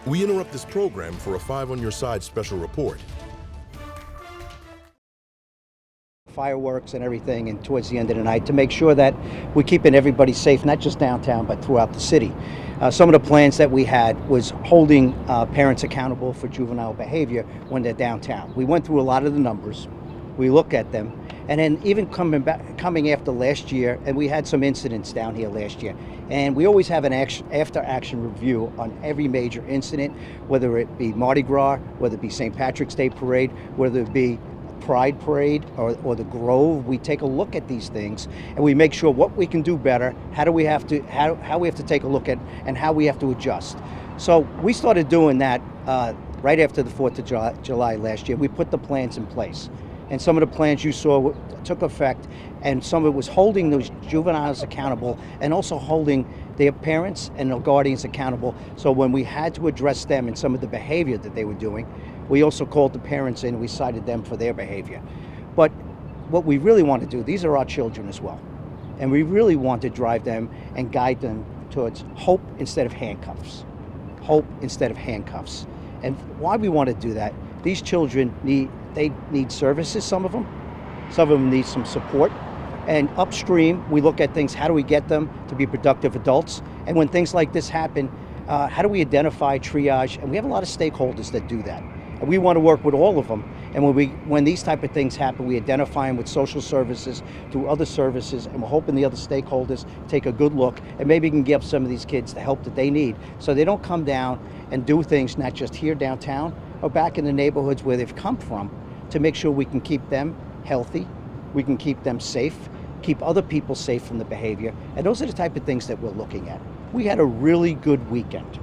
We interrupt this program for a 5 on Your Side special report. Fireworks and everything, and towards the end of the night to make sure that we're keeping everybody safe, not just downtown but throughout the city. Some of the plans that we had was holding parents accountable for juvenile behavior when they're downtown. We went through a lot of the numbers, we looked at them, and then even coming after last year, and we had some incidents down here last year, and we always have an after action review on every major incident, whether it be Mardi Gras, whether it be St. Patrick's Day Parade, whether it be Pride Parade or the Grove. We take a look at these things and we make sure what we can do better, how we have to take a look at, and how we have to adjust. So we started doing that right after the 4th of July last year. We put the plans in place, and some of the plans you saw took effect, and some of it was holding those juveniles accountable and also holding their parents and their guardians accountable. So when we had to address them and some of the behavior that they were doing, we also called the parents in, we cited them for their behavior. But what we really want to do, these are our children as well, and we really want to drive them and guide them towards hope instead of handcuffs. Hope instead of handcuffs. And why we want to do that, these children need services, some of them need some support. And upstream, we look at things, how do we get them to be productive adults? And when things like this happen, how do we identify, triage? And we have a lot of stakeholders that do that. And we want to work with all of them. And when these type of things happen, we identify them with social services, through other services, and we're hoping the other stakeholders take a good look and maybe can give some of these kids the help that they need, so they don't come down and do things not just here downtown or back in the neighborhoods where they've come from, to make sure we can keep them healthy, we can keep them safe, keep other people safe from the behavior. And those are the type of things that we're looking at. We had a really good weekend.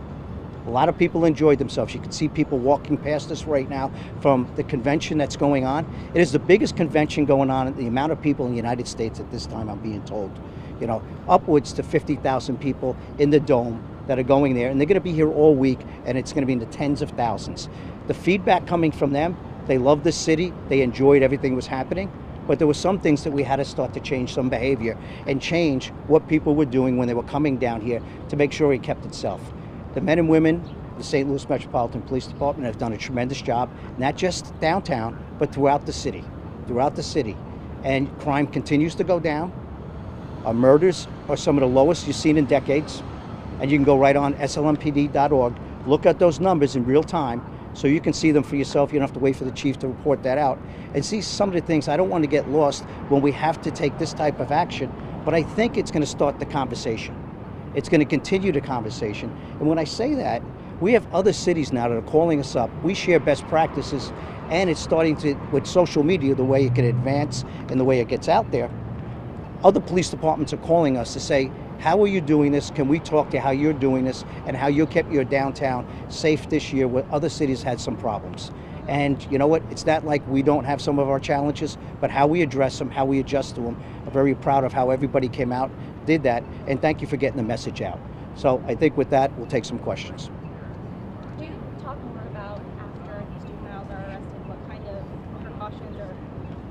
A lot of people enjoyed themselves. You can see people walking past us right now from the convention that's going on. It is the biggest convention going on, the amount of people in the United States at this time, I'm being told. You know, upwards to 50,000 people in the Dome that are going there, and they're going to be here all week, and it's going to be in the tens of thousands. The feedback coming from them, they love the city, they enjoyed everything that was happening, but there were some things that we had to start to change some behavior and change what people were doing when they were coming down here to make sure it kept itself. The men and women, the St. Louis Metropolitan Police Department, have done a tremendous job, not just downtown, but throughout the city. And crime continues to go down. Our murders are some of the lowest you've seen in decades. And you can go right on slmpd.org, look at those numbers in real time, so you can see them for yourself. You don't have to wait for the chief to report that out, and see some of the things. I don't want to get lost when we have to take this type of action, but I think it's going to start the conversation. It's going to continue the conversation. And when I say that, we have other cities now that are calling us up. We share best practices, and it's starting to, with social media, the way it can advance and the way it gets out there. Other police departments are calling us to say, how are you doing this? Can we talk to how you're doing this and how you kept your downtown safe this year where other cities had some problems? And you know what? It's not like we don't have some of our challenges, but how we address them, how we adjust to them. I'm very proud of how everybody came out, did that, and thank you for getting the message out. So I think with that, we'll take some questions. Do you talk more about after these juveniles are arrested, what kind of precautions, or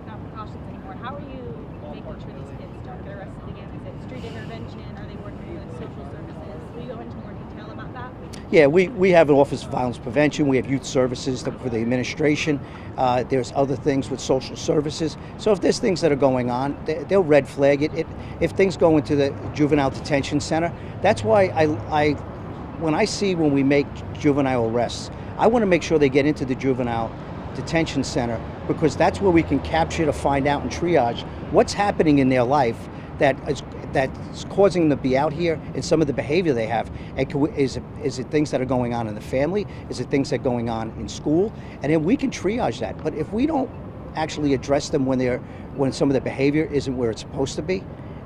not precautions anymore, how are you making sure these kids don't get arrested again? Is it street intervention? Are they working with social services? Will you go into more detail about that? Yeah, we have an Office of Violence Prevention. We have youth services for the administration. There's other things with social services. So if there's things that are going on, they'll red flag it. If things go into the juvenile detention center, that's why when we make juvenile arrests, I want to make sure they get into the juvenile detention center, because that's where we can capture to find out and triage what's happening in their life that's causing them to be out here, and some of the behavior they have. And is it things that are going on in the family? Is it things that are going on in school? And then we can triage that. But if we don't actually address them when some of the behavior isn't where it's supposed to be,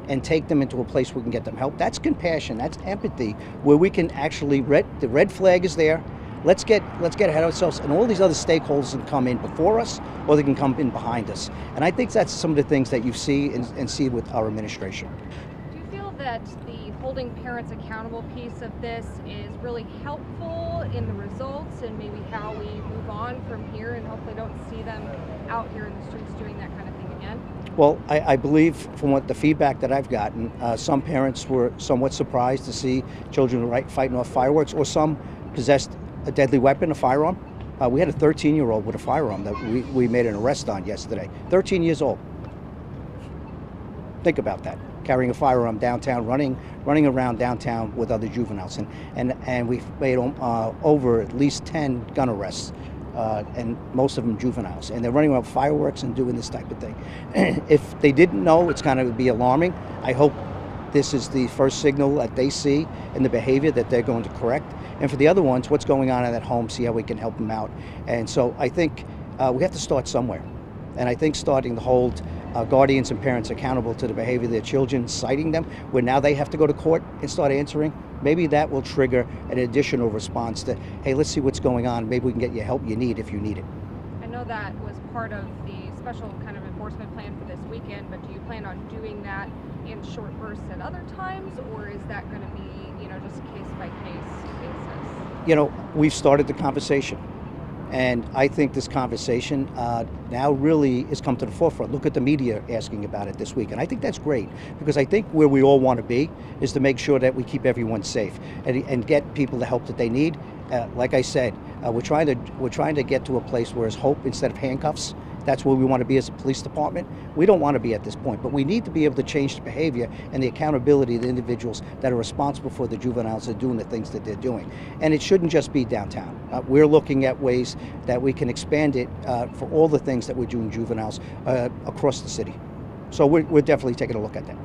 and take them into a place where we can get them help, that's compassion, that's empathy, where we can actually, the red flag is there. Let's get ahead of ourselves, and all these other stakeholders can come in before us, or they can come in behind us. And I think that's some of the things that you see and see with our administration. Do you feel that the holding parents accountable piece of this is really helpful in the results and maybe how we move on from here, and hopefully don't see them out here in the streets doing that kind of thing again? Well, I believe from what the feedback that I've gotten, some parents were somewhat surprised to see children fighting off fireworks, or some possessed a deadly weapon, a firearm. We had a 13-year-old with a firearm that we made an arrest on yesterday. 13 years old. Think about that. Carrying a firearm downtown, running around downtown with other juveniles. And we've made over at least 10 gun arrests, and most of them juveniles. And they're running around fireworks and doing this type of thing. If they didn't know, it's going to be alarming. I hope this is the first signal that they see in the behavior that they're going to correct. And for the other ones, what's going on in that home, see how we can help them out. And so I think we have to start somewhere. And I think starting to hold guardians and parents accountable to the behavior of their children, citing them, where now they have to go to court and start answering, maybe that will trigger an additional response to, hey, let's see what's going on. Maybe we can get you help you need if you need it. I know that was part of the special kind of enforcement plan for this weekend, but do you plan on doing that in short bursts at other times, or is that going to be, just a case-by-case basis? We've started the conversation. And I think this conversation now really has come to the forefront. Look at the media asking about it this week. And I think that's great, because I think where we all want to be is to make sure that we keep everyone safe and get people the help that they need. Like I said, we're trying to get to a place where it's hope instead of handcuffs. That's where we want to be as a police department. We don't want to be at this point, but we need to be able to change the behavior and the accountability of the individuals that are responsible for the juveniles that are doing the things that they're doing. And it shouldn't just be downtown. We're looking at ways that we can expand it for all the things that we're doing juveniles across the city. So we're definitely taking a look at that.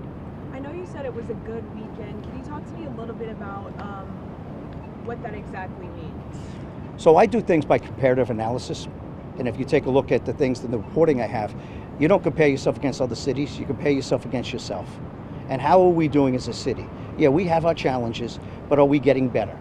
I know you said it was a good weekend. Can you talk to me a little bit about what that exactly means? So I do things by comparative analysis. And if you take a look at the things in the reporting I have, you don't compare yourself against other cities, you compare yourself against yourself. And how are we doing as a city? Yeah, we have our challenges, but are we getting better?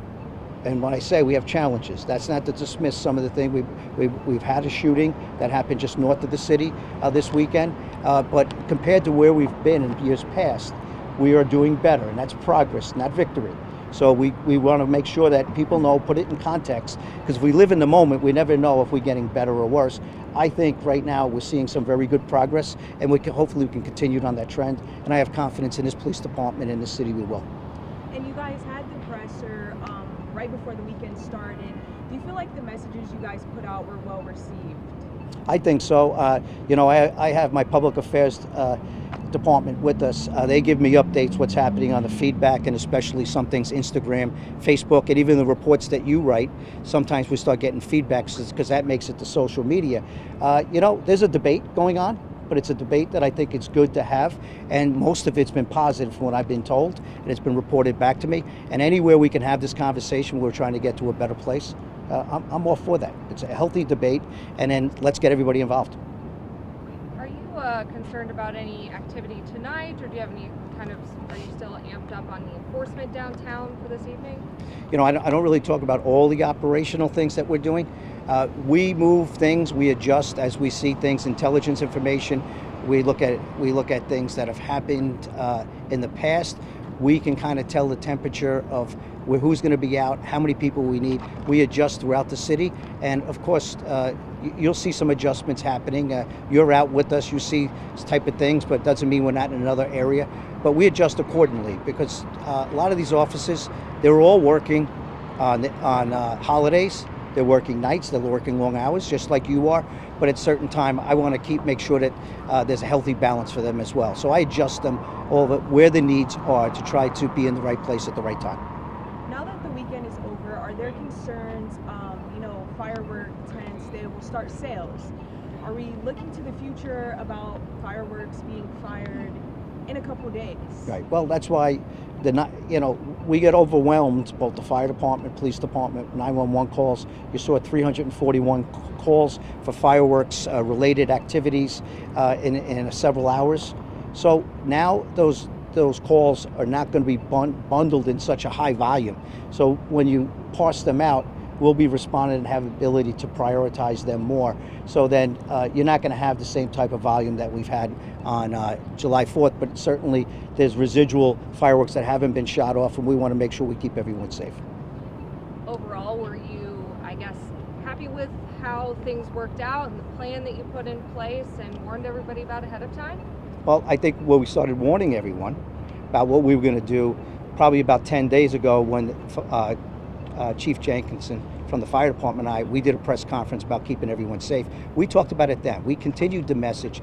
And when I say we have challenges, that's not to dismiss some of the things. We've had a shooting that happened just north of the city this weekend, but compared to where we've been in years past, we are doing better, and that's progress, not victory. So we want to make sure that people know, put it in context, because if we live in the moment, we never know if we're getting better or worse. I think right now we're seeing some very good progress, and hopefully we can continue on that trend. And I have confidence in this police department and this city we will. And you guys had the presser right before the weekend started. Do you feel like the messages you guys put out were well received? I think so. I have my public affairs department with us. They give me updates, what's happening on the feedback, and especially some things, Instagram, Facebook, and even the reports that you write. Sometimes we start getting feedback because that makes it to social media. There's a debate going on, but it's a debate that I think it's good to have, and most of it's been positive from what I've been told, and it's been reported back to me. And anywhere we can have this conversation, we're trying to get to a better place. I'm all for that. It's a healthy debate, and then let's get everybody involved. Are you concerned about any activity tonight, or do you have any are you still amped up on the enforcement downtown for this evening? I don't really talk about all the operational things that we're doing. We move things, we adjust as we see things, intelligence information. We look at things that have happened in the past. We can kind of tell the temperature of who's going to be out, how many people we need. We adjust throughout the city, and of course, you'll see some adjustments happening. You're out with us, you see this type of things, but it doesn't mean we're not in another area. But we adjust accordingly, because a lot of these offices, they're all working on holidays. They're working nights, they're working long hours, just like you are. But at a certain time, I want to make sure that there's a healthy balance for them as well. So I adjust them where the needs are to try to be in the right place at the right time. Now that the weekend is over, are there concerns, firework tents, they will start sales? Are we looking to the future about fireworks being fired in a couple days? Right. Well, that's why we get overwhelmed, both the fire department, police department, 911 calls. You saw 341 calls for fireworks related activities in several hours. So now those calls are not going to be bundled in such a high volume. So when you parse them out, we'll be responding and have ability to prioritize them more. So then you're not going to have the same type of volume that we've had on July 4th, but certainly there's residual fireworks that haven't been shot off, and we want to make sure we keep everyone safe. Overall, were you, happy with how things worked out and the plan that you put in place and warned everybody about ahead of time? Well, I think we started warning everyone about what we were going to do probably about 10 days ago when Chief Jenkinson from the fire department and I, we did a press conference about keeping everyone safe. We talked about it then. We continued the message.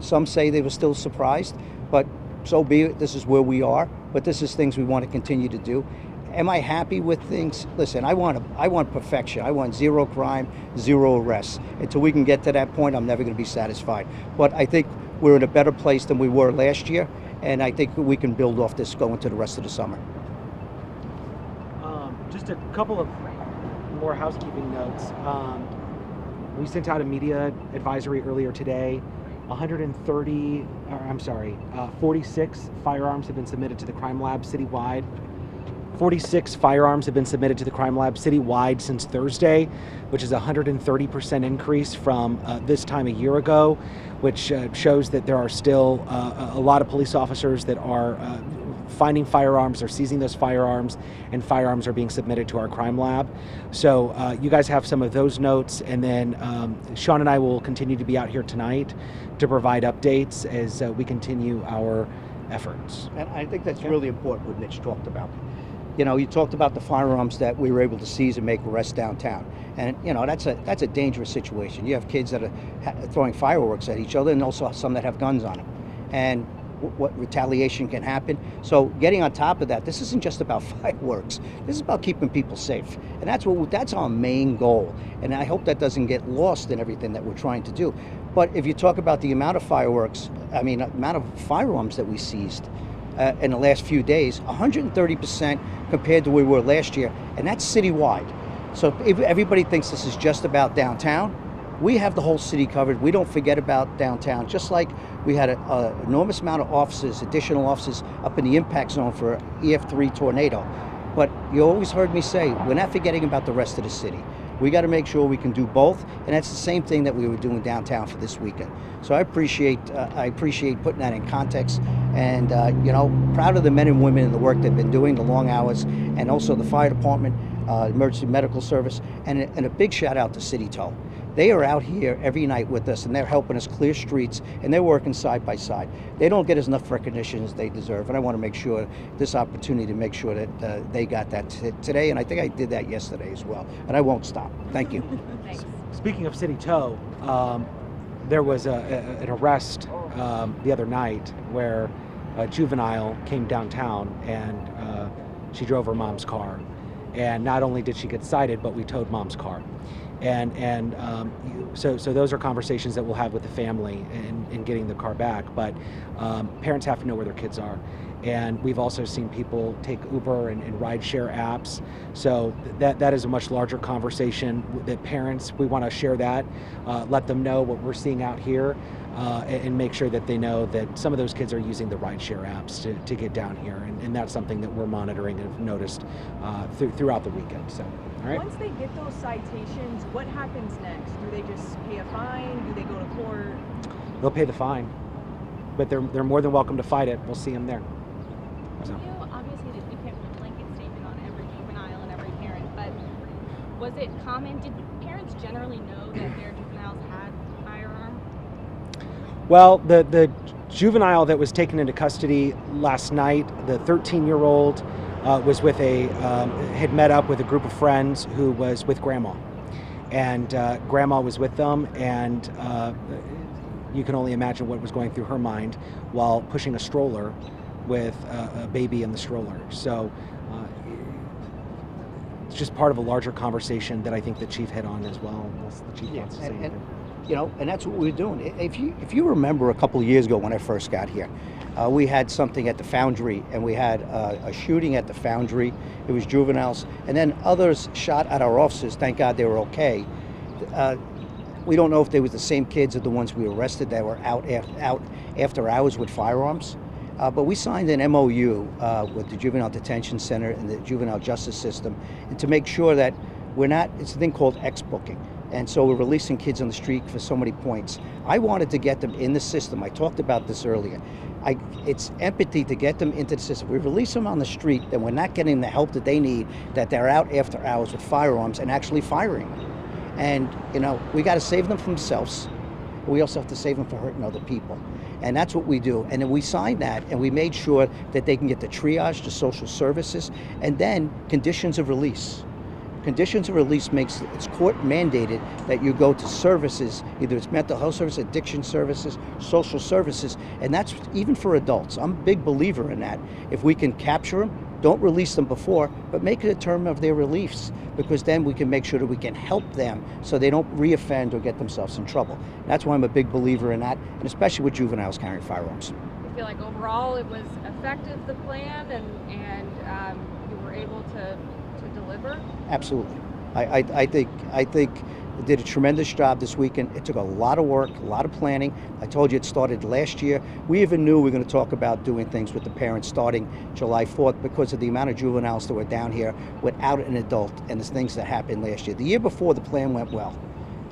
Some say they were still surprised, but so be it. This is where we are, but this is things we want to continue to do. Am I happy with things? Listen, I want perfection. I want zero crime, zero arrests. Until we can get to that point, I'm never going to be satisfied. But I think we're in a better place than we were last year, and I think we can build off this going to the rest of the summer. Just a couple of more housekeeping notes. We sent out a media advisory earlier today. 46 firearms have been submitted to the crime lab citywide. 46 firearms have been submitted to the crime lab citywide since Thursday, which is a 130% increase from this time a year ago, which shows that there are still a lot of police officers that are finding firearms or seizing those firearms, and firearms are being submitted to our crime lab. So you guys have some of those notes, and then Sean and I will continue to be out here tonight to provide updates as we continue our efforts. And I think that's really important what Mitch talked about. You know, you talked about the firearms that we were able to seize and make arrests downtown. And, you know, that's a dangerous situation. You have kids that are throwing fireworks at each other, and also some that have guns on them. And what retaliation can happen. So getting on top of that, this isn't just about fireworks. This is about keeping people safe. And that's our main goal. And I hope that doesn't get lost in everything that we're trying to do. But if you talk about the amount of fireworks, amount of firearms that we seized in the last few days, 130% compared to where we were last year, and that's citywide. So if everybody thinks this is just about downtown, we have the whole city covered. We don't forget about downtown, just like we had an enormous amount of officers, additional officers up in the impact zone for EF3 tornado. But you always heard me say, we're not forgetting about the rest of the city. We got to make sure we can do both, and that's the same thing that we were doing downtown for this weekend. So I appreciate putting that in context, and proud of the men and women and the work they've been doing, the long hours, and also the fire department, emergency medical service, and a big shout out to City Tow. They are out here every night with us, and they're helping us clear streets, and they're working side by side. They don't get enough recognition as they deserve, and I want to make sure this opportunity to make sure that they got that today, and I think I did that yesterday as well, and I won't stop. Thank you. Thanks. Speaking of City Tow, there was an arrest the other night where a juvenile came downtown and she drove her mom's car. And not only did she get cited, but we towed mom's car. So those are conversations that we'll have with the family in getting the car back. But parents have to know where their kids are. And we've also seen people take Uber and rideshare apps. So that is a much larger conversation that parents, we want to share that, let them know what we're seeing out here, and make sure that they know that some of those kids are using the rideshare apps to get down here. And that's something that we're monitoring and have noticed throughout the weekend. So, all right. Once they get those citations, what happens next? Do they just pay a fine? Do they go to court? They'll pay the fine, but they're more than welcome to fight it. We'll see them there. So. Obviously, you can't put a blanket statement on every juvenile and every parent, but was it common? Did parents generally know that their juveniles had a firearm? Well, the juvenile that was taken into custody last night, the 13-year-old, was with had met up with a group of friends who was with grandma, and grandma was with them, and you can only imagine what was going through her mind while pushing a stroller with a baby in the stroller. So it's just part of a larger conversation that I think the chief hit on as well. Unless the chief wants to say anything. And that's what we're doing. If you remember a couple of years ago when I first got here, we had something at the Foundry, and we had a shooting at the Foundry. It was juveniles, and then others shot at our officers. Thank God they were okay. We don't know if they were the same kids as the ones we arrested that were out after hours with firearms. But we signed an MOU with the Juvenile Detention Center and the Juvenile Justice System, and to make sure that it's a thing called X-booking. And so we're releasing kids on the street for so many points. I wanted to get them in the system. I talked about this earlier. It's empathy to get them into the system. We release them on the street, then we're not getting the help that they need, that they're out after hours with firearms and actually firing. And, we got to save them from themselves. We also have to save them from hurting other people. And that's what we do. And then we signed that, and we made sure that they can get the triage, the social services, and then conditions of release. conditions of release makes it's court mandated that you go to services, either it's mental health services, addiction services, social services, and that's even for adults. I'm a big believer in that. If we can capture them, don't release them before, but make it a term of their release, because then we can make sure that we can help them so they don't reoffend or get themselves in trouble. That's why I'm a big believer in that, and especially with juveniles carrying firearms. I feel like overall it was effective, the plan, and you were able to deliver? Absolutely. I think they did a tremendous job this weekend. It took a lot of work, a lot of planning. I told you it started last year. We even knew we were going to talk about doing things with the parents starting July 4th because of the amount of juveniles that were down here without an adult and the things that happened last year. The year before, the plan went well.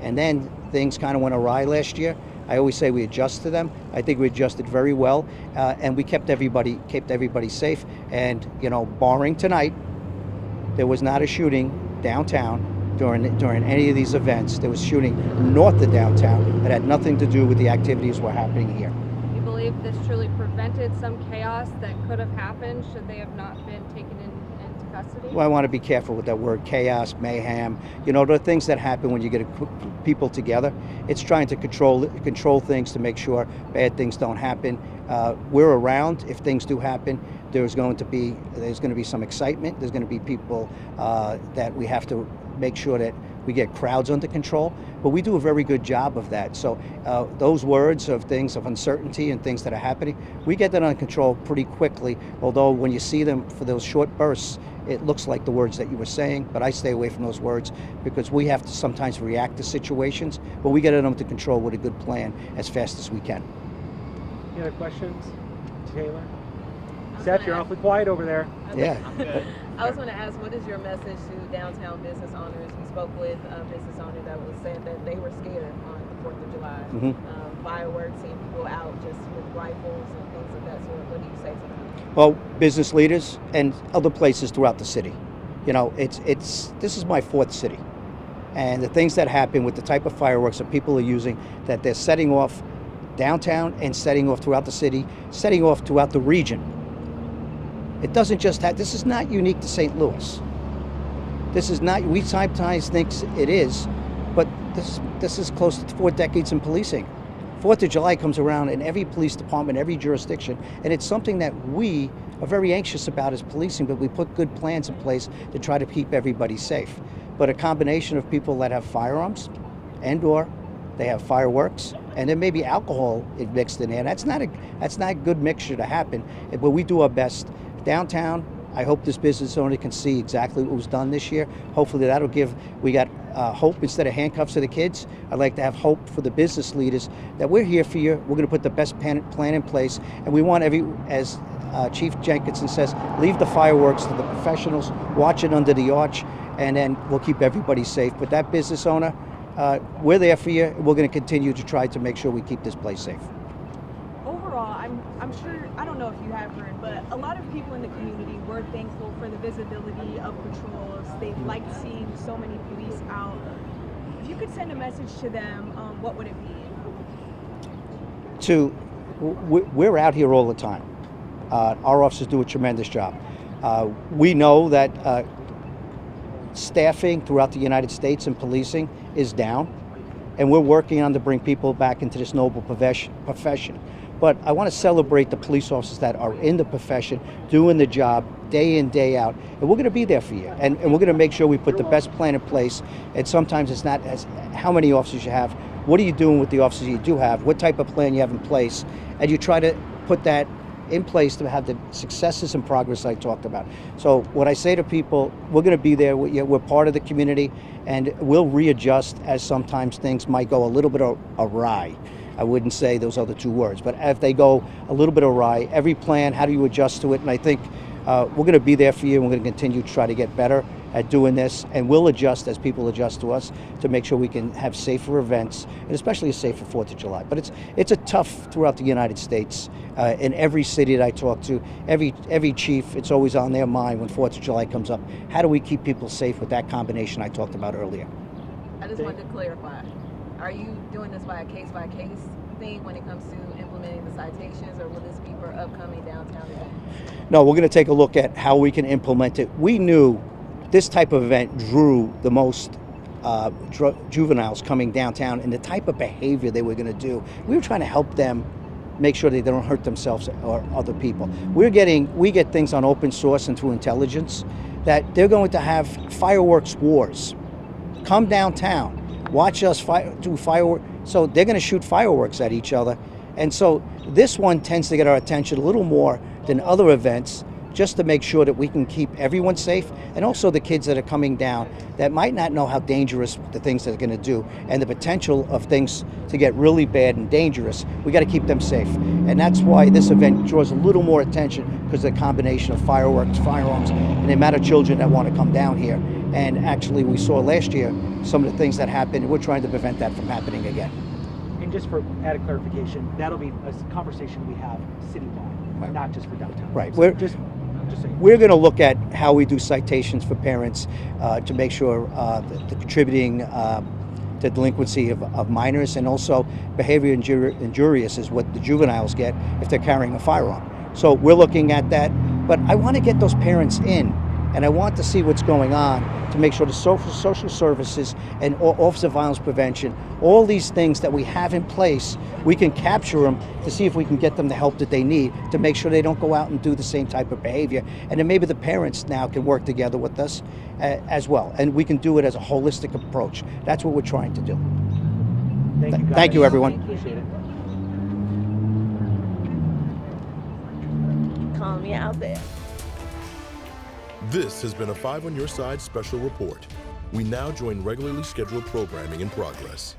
And then things kind of went awry last year. I always say we adjust to them. I think we adjusted very well, and we kept everybody safe. And, you know, barring tonight, there was not a shooting downtown during any of these events. There was shooting north of downtown that had nothing to do with the activities that were happening here. You believe this truly prevented some chaos that could have happened should they have not been taken into custody? Well, I want to be careful with that word, chaos, mayhem. You know, the things that happen when you get people together. It's trying to control things to make sure bad things don't happen. We're around if things do happen. There's going to be some excitement. There's going to be people that we have to make sure that we get crowds under control, but we do a very good job of that. So those words of things of uncertainty and things that are happening, we get that under control pretty quickly, although when you see them for those short bursts, it looks like the words that you were saying, but I stay away from those words because we have to sometimes react to situations, but we get it under control with a good plan as fast as we can. Any other questions? Taylor? Seth, you're awfully quiet over there. Yeah. I was going to ask, what is your message to downtown business owners? We spoke with a business owner that was saying that they were scared on the 4th of July. Fireworks, seeing people out just with rifles and things of that sort. What do you say to them? Well, business leaders and other places throughout the city. You know, this is my 4th city. And the things that happen with the type of fireworks that people are using, that they're setting off downtown and setting off throughout the city, setting off throughout the region. It doesn't just have, this is not unique to St. Louis. This is not, we sometimes think it is, but this is close to 4 decades in policing. 4th of July comes around in every police department, every jurisdiction, and it's something that we are very anxious about as policing, but we put good plans in place to try to keep everybody safe. But a combination of people that have firearms and/or they have fireworks, and there may be alcohol mixed in there. That's not a good mixture to happen, but we do our best. Downtown, I hope this business owner can see exactly what was done this year. Hopefully that'll we got hope instead of handcuffs to the kids. I'd like to have hope for the business leaders that we're here for you. We're going to put the best plan in place, and we want as Chief Jenkinson says, leave the fireworks to the professionals, watch it under the arch, and then we'll keep everybody safe. But that business owner, we're there for you. We're going to continue to try to make sure we keep this place safe. Overall, I'm sure, I don't know if you have heard, but a lot of people in the community were thankful for the visibility of patrols. They liked seeing so many police out. If you could send a message to them, what would it be? We're out here all the time. Our officers do a tremendous job. We know that staffing throughout the United States in policing is down, and we're working on to bring people back into this noble profession. But I want to celebrate the police officers that are in the profession, doing the job day in, day out. And we're going to be there for you. And we're going to make sure we put the best plan in place. And sometimes it's not as how many officers you have. What are you doing with the officers you do have? What type of plan you have in place? And you try to put that in place to have the successes and progress I talked about. So what I say to people, we're going to be there. We're part of the community, and we'll readjust as sometimes things might go a little bit awry. I wouldn't say those other 2 words, but if they go a little bit awry, every plan, how do you adjust to it? And I think we're going to be there for you, and we're going to continue to try to get better at doing this, and we'll adjust as people adjust to us to make sure we can have safer events, and especially a safer 4th of July. But it's a tough throughout the United States. In every city that I talk to, every chief, it's always on their mind when 4th of July comes up. How do we keep people safe with that combination I talked about earlier? I just wanted to clarify. Are you doing this by a case-by-case thing when it comes to implementing the citations, or will this be for upcoming downtown events? No, we're going to take a look at how we can implement it. We knew this type of event drew the most juveniles coming downtown, and the type of behavior they were going to do. We were trying to help them make sure that they don't hurt themselves or other people. We get things on open source and through intelligence that they're going to have fireworks wars. Come downtown, watch us do fireworks. So they're going to shoot fireworks at each other. And so this one tends to get our attention a little more than other events, just to make sure that we can keep everyone safe, and also the kids that are coming down that might not know how dangerous the things they're going to do and the potential of things to get really bad and dangerous. We got to keep them safe. And that's why this event draws a little more attention, because of the combination of fireworks, firearms, and the amount of children that want to come down here. And actually, we saw last year some of the things that happened, and we're trying to prevent that from happening again. And just for added clarification, that'll be a conversation we have citywide, not just for downtown. Right. So We're going to look at how we do citations for parents to make sure that the contributing to delinquency of minors, and also behavior injurious is what the juveniles get if they're carrying a firearm. So we're looking at that, but I want to get those parents in, and I want to see what's going on to make sure the social services and Office of Violence Prevention, all these things that we have in place, we can capture them to see if we can get them the help that they need to make sure they don't go out and do the same type of behavior. And then maybe the parents now can work together with us as well. And we can do it as a holistic approach. That's what we're trying to do. Thank you, guys. Thank you, everyone. Appreciate it. Call me out there. This has been a 5 on Your Side special report. We now join regularly scheduled programming in progress.